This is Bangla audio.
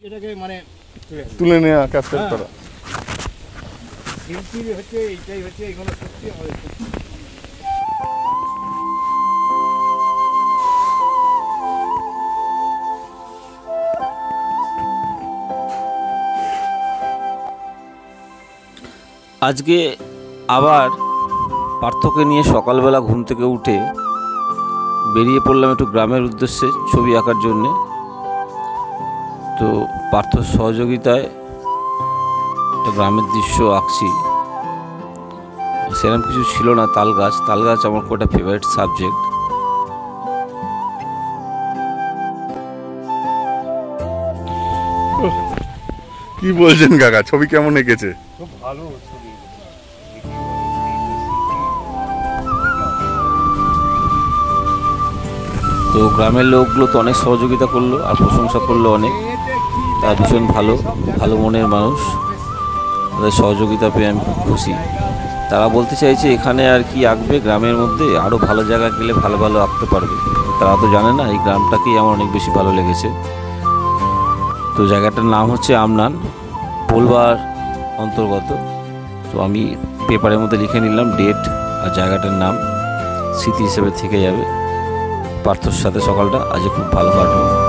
এটাকে মানে তুলে নেওয়া, ক্যাপচার করা। শিল্পীর হচ্ছে এইটাই হচ্ছে, এগুলো সত্যি আমাদের আজকে আবার পার্থকে নিয়ে সকালবেলা ঘুম থেকে উঠে বেরিয়ে পড়লাম একটু গ্রামের উদ্দেশ্যে ছবি আঁকার জন্যে। তো পার্থর সহযোগিতায় একটা গ্রামের দৃশ্য আঁকছি। সেরকম কিছু ছিল না। তাল গাছ আমার খুব একটা ফেভারিট সাবজেক্ট। কি বলছেন কাকা, ছবি কেমন এঁকেছে? খুব ভালো ছবি। তো গ্রামের লোকগুলো তো অনেক সহযোগিতা করলো আর প্রশংসা করলো অনেক। তারা ভীষণ ভালো মনের মানুষ। তাদের সহযোগিতা পেয়ে আমি খুব খুশি। তারা বলতে চাইছে এখানে আর কি আঁকবে, গ্রামের মধ্যে আরও ভালো জায়গায় গেলে ভালো আঁকতে পারবে। তারা তো জানে না এই গ্রামটাকেই আমার অনেক বেশি ভালো লেগেছে। তো জায়গাটার নাম হচ্ছে আমনান, পোলবার অন্তর্গত। তো আমি পেপারের মধ্যে লিখে নিলাম ডেট আর জায়গাটার নাম, স্মৃতি হিসেবে থেকে যাবে। পার্থর সাথে সকালটা আজ খুব ভালো কাটলো।